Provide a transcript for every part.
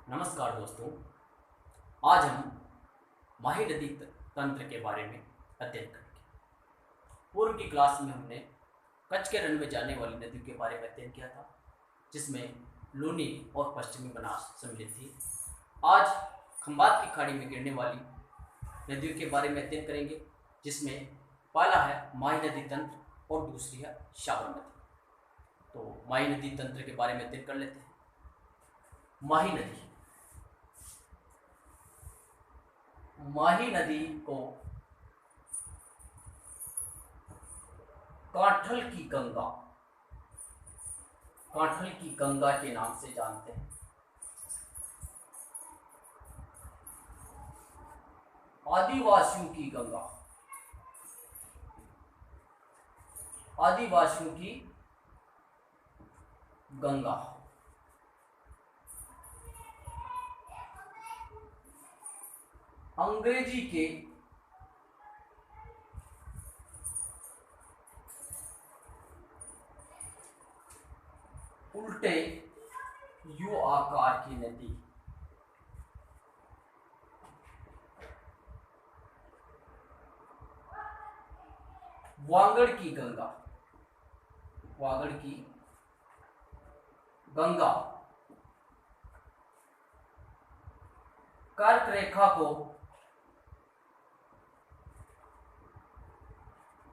नमस्कार दोस्तों। आज हम माही नदी तंत्र के बारे में अध्ययन करेंगे। पूर्व की क्लास में हमने कच्छ के रण में जाने वाली नदियों के बारे में अध्ययन किया था, जिसमें लूनी और पश्चिमी बनास सम्मिलित थी। आज खंबात की खाड़ी में गिरने वाली नदियों के बारे में अध्ययन करेंगे, जिसमें पहला है माही नदी तंत्र और दूसरी है शाबर नदी। तो माही नदी तंत्र के बारे में अध्ययन कर लेते हैं। माही नदी को काठल की गंगा के नाम से जानते हैं। आदिवासियों की गंगा अंग्रेजी के उल्टे यू आकार की नदी वागड़ की गंगा कर्क रेखा को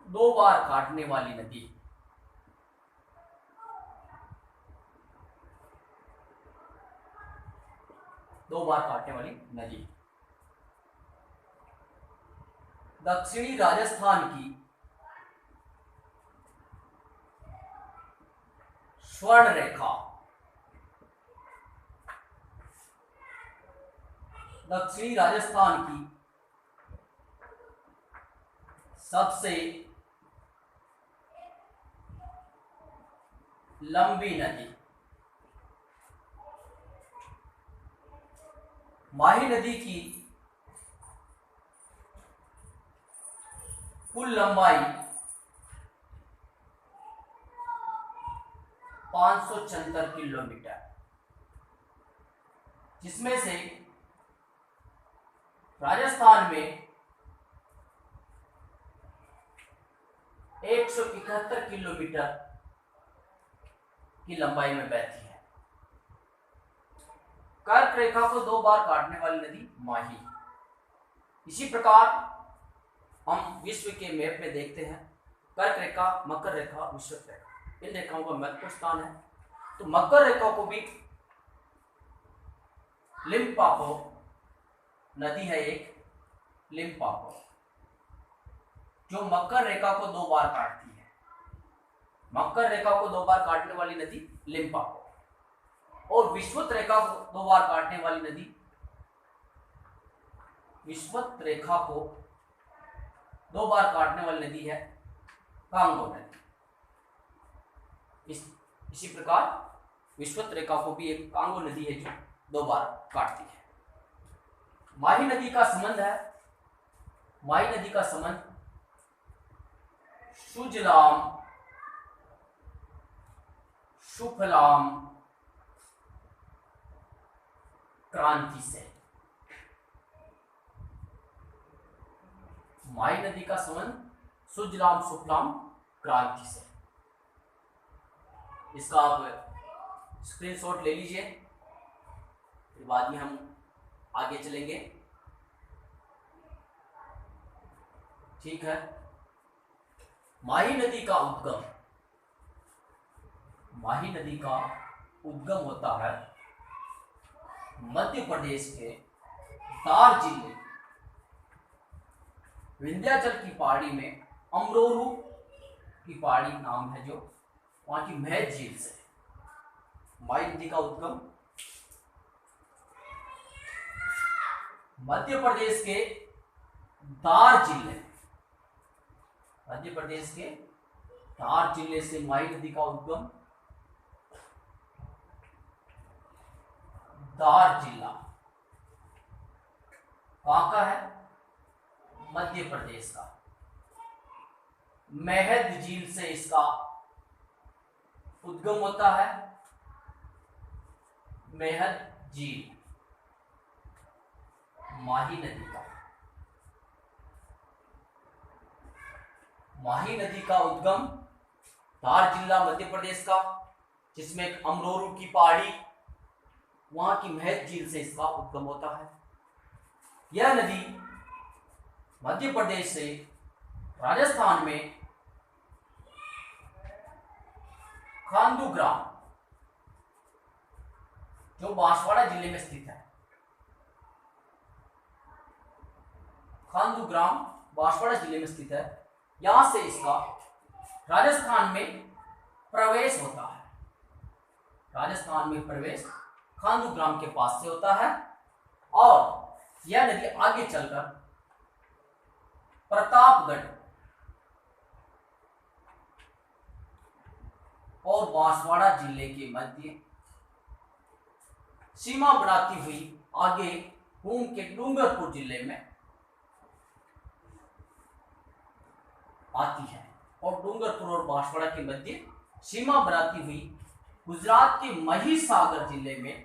दो बार काटने वाली नदी दक्षिणी राजस्थान की स्वर्ण रेखा सबसे लंबी नदी माही नदी की कुल लंबाई 576 किलोमीटर, जिसमें से राजस्थान में 171 किलोमीटर की लंबाई में बहती है। कर्क रेखा को दो बार काटने वाली नदी माही। इसी प्रकार हम विश्व के मैप में देखते हैं, कर्क रेखा, मकर रेखा, विषुवत रेखा, इन रेखाओं का महत्वपूर्ण स्थान है। तो मकर रेखा को भी लिम्पापो नदी है, एक लिम्पापो, जो मकर रेखा को दो बार काटती है। मकर रेखा को दो बार काटने वाली नदी लिम्पापो, और विषुवत रेखा को दो बार काटने वाली नदी, विषुवत रेखा को दो बार काटने वाली नदी है कांगो नदी। इसी प्रकार विषुवत रेखा को भी एक कांगो नदी है जो दो बार काटती है। माही नदी का संबंध सुजलाम सुफलाम क्रांति से। माही नदी का संबंध सुजलाम सुफलाम क्रांति से। इसका आप स्क्रीनशॉट ले लीजिए, फिर बाद में हम आगे चलेंगे। ठीक है। माही नदी का उद्गम होता है मध्य प्रदेश के धार जिले, विंध्याचल की पहाड़ी में अमरोरू की पहाड़ी नाम है, जो वहां की महज झील से। माही नदी का उद्गम मध्य प्रदेश के धार जिले से माही नदी का उद्गम धार जिला कहाँ का है? मध्य प्रदेश का। महद झील से इसका उद्गम होता है। महद झील माही नदी का। माही नदी का उद्गम धार जिला मध्य प्रदेश का, जिसमें एक अमरोरू की पहाड़ी, वहां की महत झील से इसका उद्गम होता है। यह नदी मध्य प्रदेश से राजस्थान में खांडू ग्राम, जो बांसवाड़ा जिले में स्थित है, खांडू ग्राम बांसवाड़ा जिले में स्थित है, यहां से इसका राजस्थान में प्रवेश होता है। राजस्थान में प्रवेश खांडू ग्राम के पास से होता है और यह नदी आगे चलकर प्रतापगढ़ और बांसवाड़ा जिले के मध्य सीमा बनाती हुई आगे घूम के डूंगरपुर जिले में आती है और डूंगरपुर और बांसवाड़ा के मध्य सीमा बनाती हुई गुजरात के महिसागर जिले में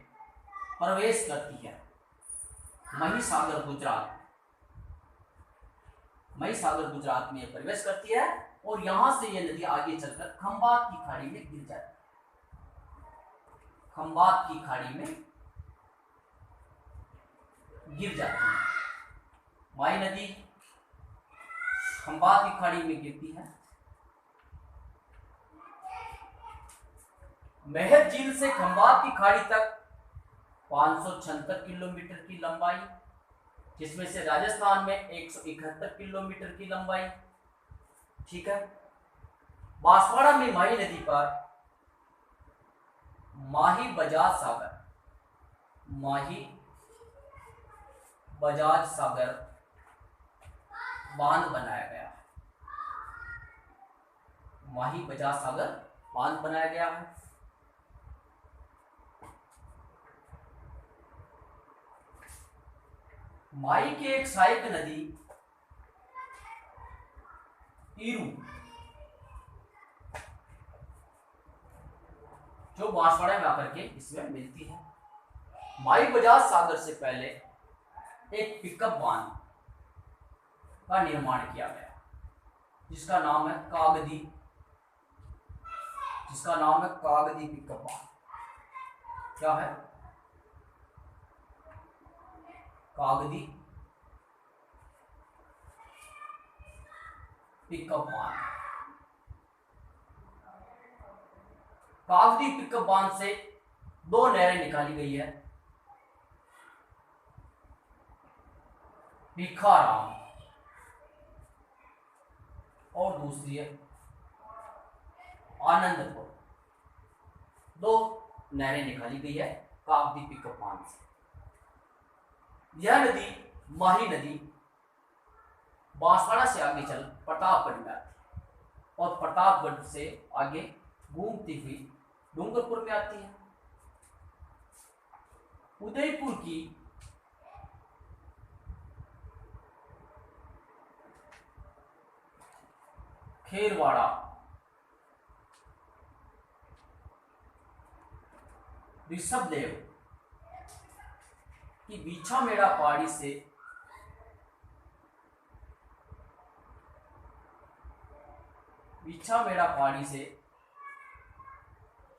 प्रवेश करती है। महिसागर गुजरात में प्रवेश करती है और यहां से यह नदी आगे चलकर खंबात की खाड़ी में गिर जाती है। खंबात की खाड़ी में गिर जाती है। माही नदी खंबात की खाड़ी में गिरती है। महत झील से खंबात की खाड़ी तक 576 किलोमीटर की लंबाई, जिसमें से राजस्थान में 171 किलोमीटर की लंबाई। ठीक है। बांसवाड़ा में माही नदी पर माही बजाज सागर बांध बनाया गया है। माही बजाज सागर बांध बनाया गया है। माही की एक सहायक नदी ईरू, जो बांसवाड़ा में आकर के इसमें मिलती है। माही बजाज सागर से पहले एक पिकअप बांध का निर्माण किया गया, जिसका नाम है कागदी पिकअप बांध। क्या है? कागदी पिकअप बांध। कागदी पिकअप बांध से 2 नहरें निकाली गई है। भिखाराम और दूसरी है आनंदपुर। 2 नहरें निकाली गई है कागदी पिकअप बांध से। यह नदी माही नदी बांसवाड़ा से आगे चल प्रतापगढ़ में आती है और प्रतापगढ़ से आगे घूमती हुई डूंगरपुर में आती है। उदयपुर की खेरवाड़ा ऋषभदेव की बीछामेड़ा पहाड़ी से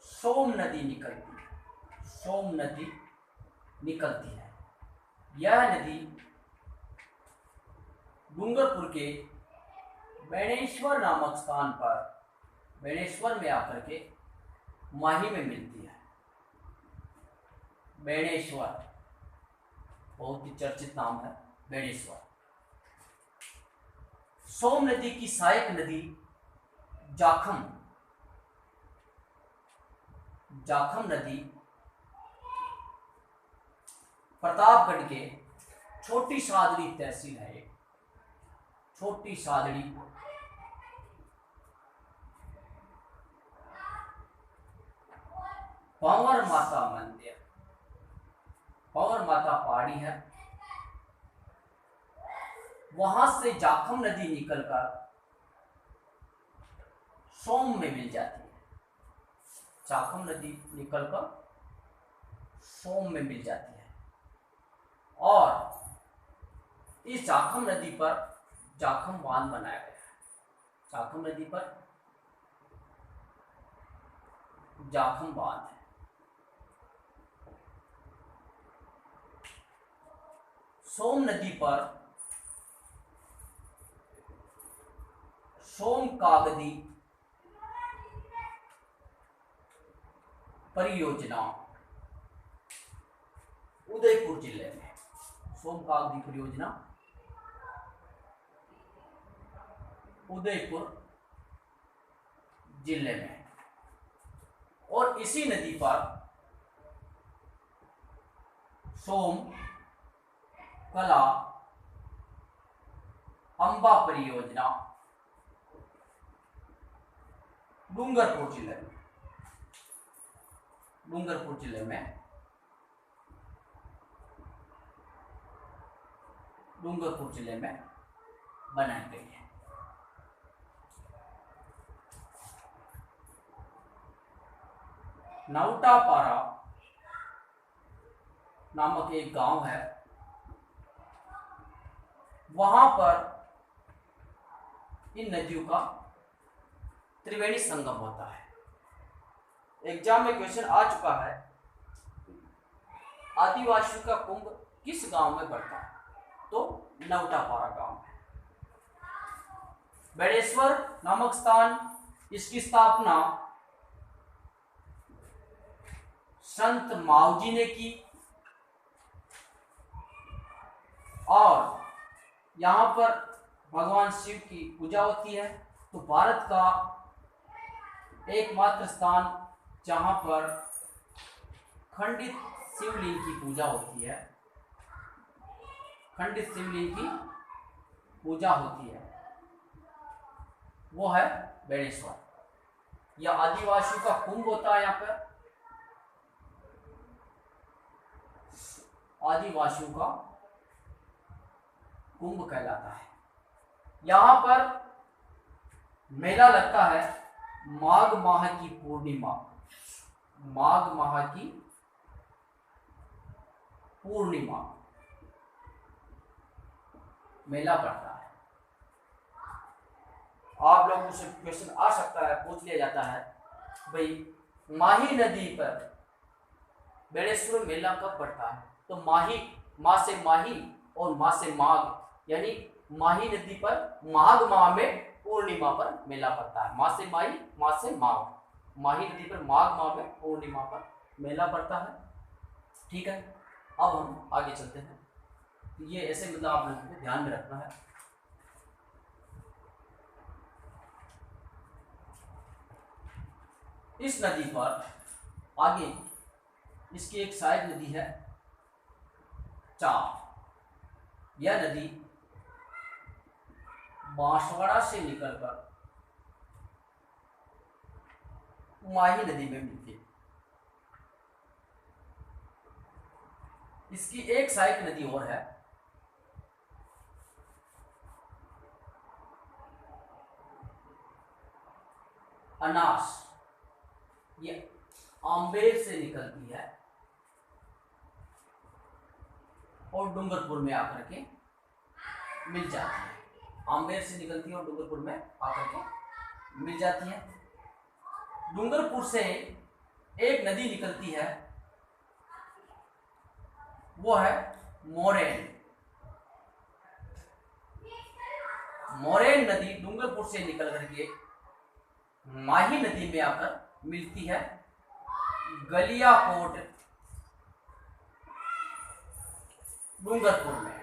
सोम नदी निकलती है। यह नदी डूंगरपुर के बेणेश्वर नामक स्थान पर बेणेश्वर में आकर के माही में मिलती है। बेणेश्वर बहुत ही चर्चित नाम है, बेणेश्वर। सोम नदी की सहायक नदी जाखम नदी प्रतापगढ़ के छोटी सादड़ी तहसील है। एक छोटी सादड़ी पंवर माता मंदिर, पंवर माता पहाड़ी है, वहां से जाखम नदी निकलकर सोम में मिल जाती है। जाखम नदी निकलकर सोम में मिल जाती है और इस जाखम नदी पर जाखम बांध बनाया गया है। जाखम नदी पर जाखम बांध है। सोम नदी पर सोम कागदी परियोजना उदयपुर जिले में। सोम कागदी परियोजना उदयपुर जिले में। और इसी नदी पर सोम कला अंबा परियोजना डूंगरपुर जिले में। डूंगरपुर जिले में डूंगरपुर जिले में बनाई गई है। नौटापारा नामक एक गांव है, वहां पर इन नदियों का त्रिवेणी संगम होता है। एग्जाम में क्वेश्चन आ चुका है, आदिवासियों का कुंभ किस गांव में पड़ता है? तो नौटापारा गांव है। बेड़ेश्वर नामक स्थान, इसकी स्थापना संत मावजी ने की और यहां पर भगवान शिव की पूजा होती है। तो भारत का एकमात्र स्थान जहां पर खंडित शिवलिंग की पूजा होती है, खंडित शिवलिंग की पूजा होती है, वो है बेड़ेश्वर। यह आदिवासियों का कुंभ होता है। यहाँ पर आदिवासियों का कुंभ कहलाता है। यहाँ पर मेला लगता है माघ माह की पूर्णिमा। माघ माह की पूर्णिमा मेला पड़ता है। आप लोगों से क्वेश्चन आ सकता है, पूछ लिया जाता है, भाई माही नदी पर बेड़ेश्वर मेला कब पड़ता है? तो माही, माँ से माही और माँ से माघ, यानी माही नदी पर माघ माह में पूर्णिमा पर मेला पड़ता है। माँ से माही, माँ से माघ, माही नदी पर माघ माह में पूर्णिमा पर मेला पड़ता है। ठीक है, अब हम आगे चलते हैं। ये ऐसे मतलब आप लोगों को ध्यान में रखना है। इस नदी पर आगे इसकी एक सहायक नदी है चाप। यह नदी बांसवाड़ा से निकलकर माही नदी में मिलती है। इसकी एक सहायक नदी और है अनास। ये आंबेर से निकलती है और डूंगरपुर में आकर के मिल जाती है। आंबेर से निकलती है और डूंगरपुर में आकर के मिल जाती है। डूंगरपुर से एक नदी निकलती है, वो है मोरेन। मोरेन नदी डूंगरपुर से निकल करके माही नदी में आकर मिलती है गलियाकोट डूंगरपुर में।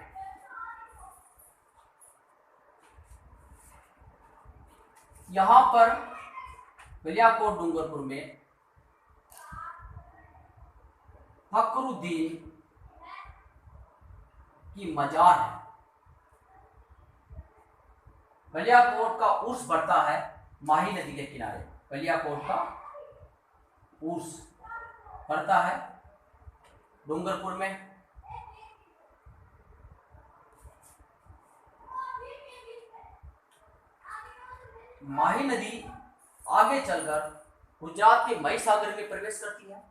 यहां पर गलियाकोट डूंगरपुर में फखरुद्दीन की मजार है। गलियाकोट का उर्स बढ़ता है माही नदी के किनारे। गलियाकोट का उर्स बढ़ता है डूंगरपुर में। माही नदी आगे चलकर गुजरात के महिसागर में प्रवेश करती है।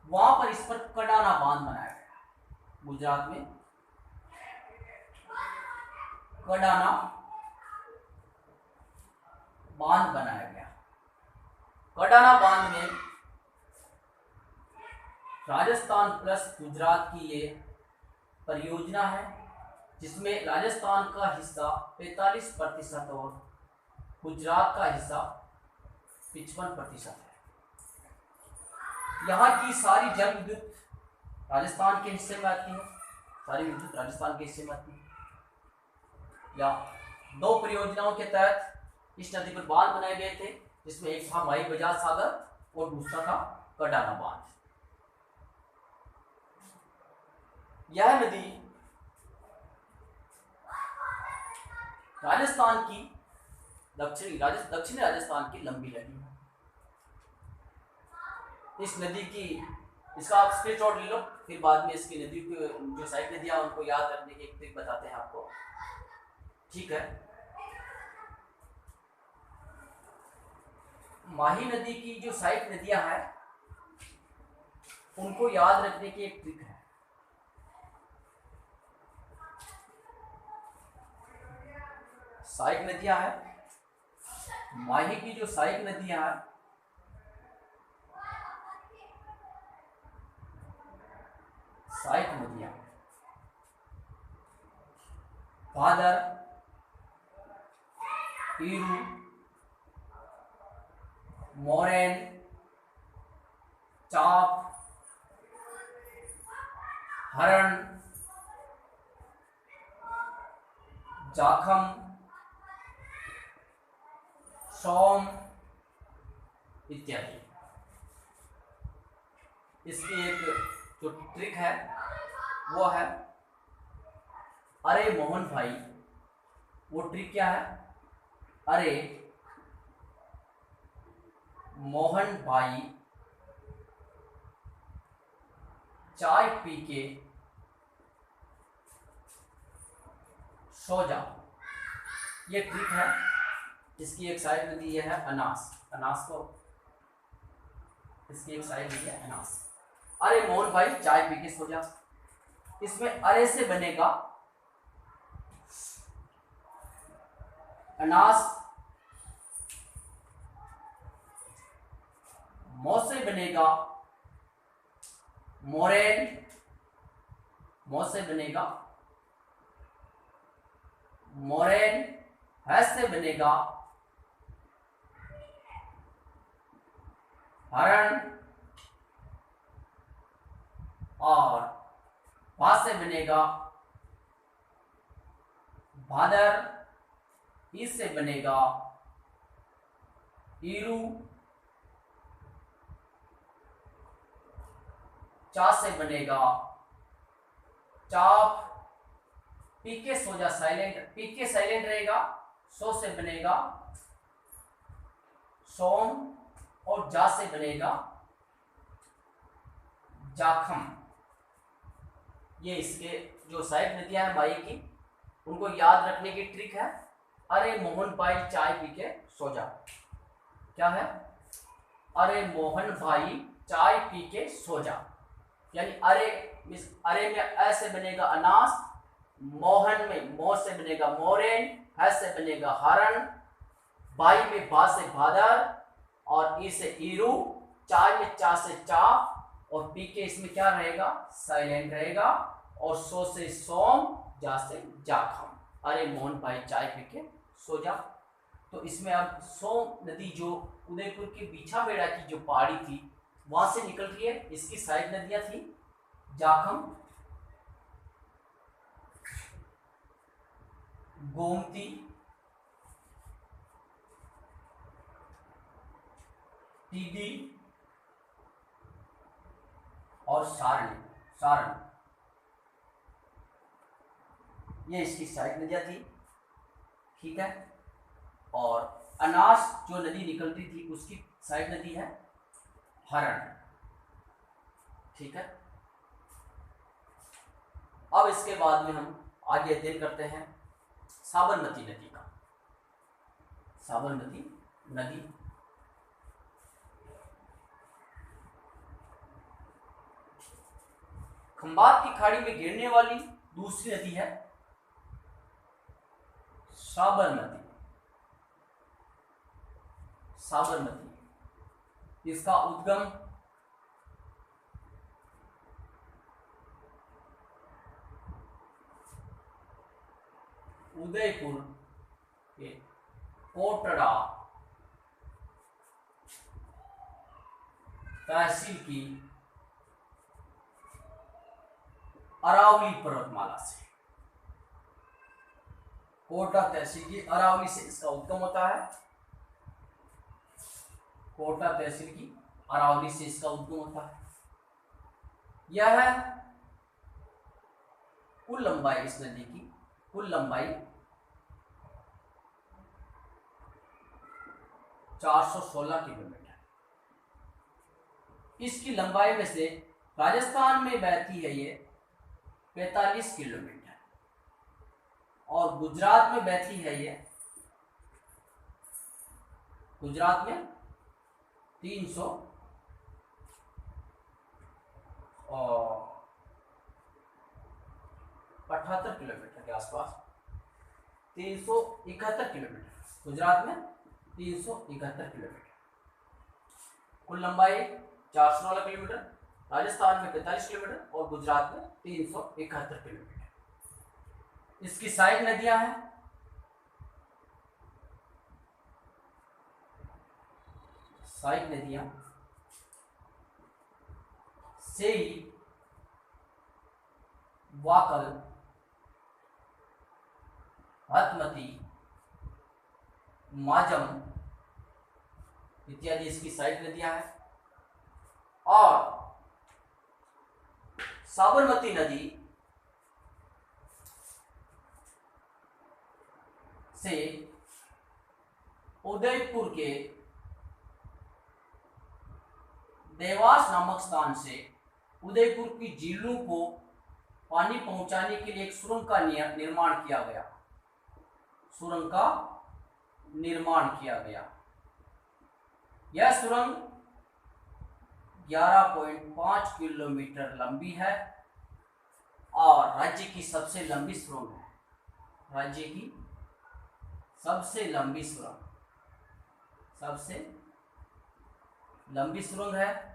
वहां पर इस पर कडाना बांध बनाया गया है। गुजरात में कडाना बांध बनाया गया। कडाना बांध में राजस्थान प्लस गुजरात की ये परियोजना है, जिसमें राजस्थान का हिस्सा 45% और गुजरात का हिस्सा 55% है। यहाँ की सारी जल विद्युत राजस्थान के हिस्से में आती है, सारी विद्युत राजस्थान के हिस्से में आती है। या दो परियोजनाओं के तहत इस नदी पर बांध बनाए गए थे, जिसमें एक था माई बजाज सागर और दूसरा था कडाना बांध। यह नदी राजस्थान की दक्षिणी राजस्थान की लंबी नदी है। इस नदी की इसका आप स्क्रीनशॉट ले लो, फिर बाद में इसकी नदी की जो सहायक नदियां उनको याद रखने की एक ट्रिक बताते हैं आपको, ठीक है। माही नदी की जो सहायक नदियां हैं उनको याद रखने की एक ट्रिक है। सहायक नदियां हैं, माही की जो सहायक नदियां हैं सहायक नदियां भादर, ईरू, मोरेन, चाप, हरण, जाखम, सोम इत्यादि। इसकी एक जो ट्रिक है वो है अरे मोहन भाई। वो ट्रिक क्या है? अरे मोहन भाई चाय पी के सो जाओ। ये ट्रिक है। इसकी एक साइड नदी ये है अनास। अनास को इसकी एक साइड नदी है अनास। अरे मोहन भाई चाय पी के सो जा। इसमें अरे से बनेगा अनास, मौ से बनेगा मोरेन, मौ से बनेगा मोरेन, हैस से बनेगा हरण, और भा से बनेगा भादर, इस से बनेगा ईरू, चा से बनेगा चाप, पी के सो जा साइलेंट, पी के साइलेंट रहेगा, सो से बनेगा सोम, और जा से बनेगा जाखम। ये इसके जो सहायक नदियां हैं माई की, उनको याद रखने की ट्रिक है अरे मोहन भाई चाय पी के सो जा। क्या है? अरे मोहन भाई चाय पी के सो जा। यानी अरे में अ से बनेगा अनास, मोहन में मो से बनेगा मोरेन, है से बनेगा हरण, भाई में बा से भादर, और ई से ईरू, चाय में चा से चा, और पी के इसमें क्या रहेगा? साइलेंट रहेगा, और सो से सोम, जा से जाखम। अरे मोहन भाई चाय पी के सो जा। तो इसमें अब सोम नदी जो उदयपुर के बीछा बेड़ा की जो पहाड़ी थी वहां से निकल रही है। इसकी साइड नदियां थी जाखम, गोमती, टीबी और सारण। ये इसकी साइड नदियां थी, ठीक है। और अनास जो नदी निकलती थी उसकी साइड नदी है हरण, ठीक है। अब इसके बाद में हम आगे अध्ययन करते हैं साबरमती नदी का। साबरमती नदी खंबात की खाड़ी में गिरने वाली दूसरी नदी है। साबरमती, साबरमती इसका उद्गम उदयपुर के कोटड़ा तहसील की अरावली पर्वतमाला से, कोटा तहसील की अरावली से इसका उद्गम होता है। कोटा तहसील की अरावली से इसका उद्गम होता है। यह है कुल लंबाई, इस नदी की कुल लंबाई 416 किलोमीटर। इसकी लंबाई में से राजस्थान में बहती है ये 45 किलोमीटर और गुजरात में बहती है ये, गुजरात में 378 किलोमीटर के आसपास, 371 किलोमीटर, गुजरात में 371 किलोमीटर। कुल लंबाई 416 किलोमीटर, राजस्थान में 45 किलोमीटर और गुजरात में 371 किलोमीटर। इसकी सहायक नदियां हैं सहायक नदियां सेई, वाकल, हतमती, माजम इत्यादि इसकी सहायक नदियां हैं। और साबरमती नदी से उदयपुर के देवास नामक स्थान से उदयपुर की झीलों को पानी पहुंचाने के लिए एक सुरंग का निर्माण किया गया, सुरंग का निर्माण किया गया। यह सुरंग 11.5 किलोमीटर लंबी है और राज्य की सबसे लंबी सुरंग है, राज्य की सबसे लंबी सुरंग, सबसे लंबी सुरंग है।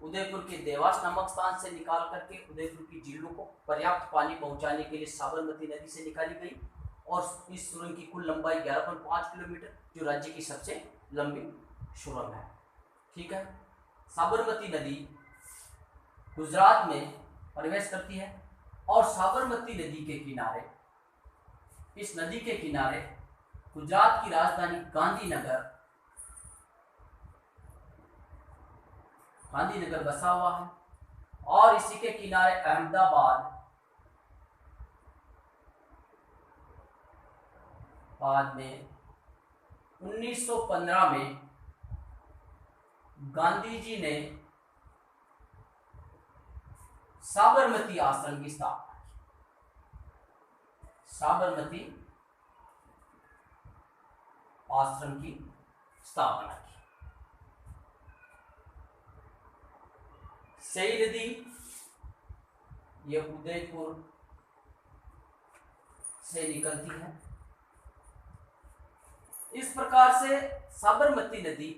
उदयपुर के देवास नामक स्थान से निकाल करके उदयपुर की झीलों को पर्याप्त पानी पहुंचाने के लिए साबरमती नदी से निकाली गई और इस सुरंग की कुल लंबाई 11.5 किलोमीटर, जो राज्य की सबसे लंबी सुरंग है। ठीक है, साबरमती नदी गुजरात में प्रवेश करती है और साबरमती नदी के किनारे, इस नदी के किनारे गुजरात की राजधानी गांधीनगर बसा हुआ है और इसी के किनारे अहमदाबाद बाद में 1915 में गांधी जी ने साबरमती आश्रम की स्थापना की, साबरमती आश्रम की स्थापना की। सेई नदी ये उदयपुर से निकलती है। इस प्रकार से साबरमती नदी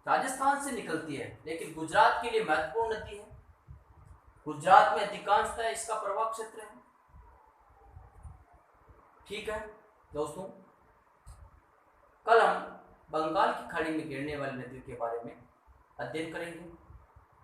राजस्थान से निकलती है, लेकिन गुजरात के लिए महत्वपूर्ण नदी है। गुजरात में अधिकांशतः इसका प्रवाह क्षेत्र है। ठीक है दोस्तों, कल हम बंगाल की खाड़ी में गिरने वाली नदियों के बारे में अध्ययन करेंगे।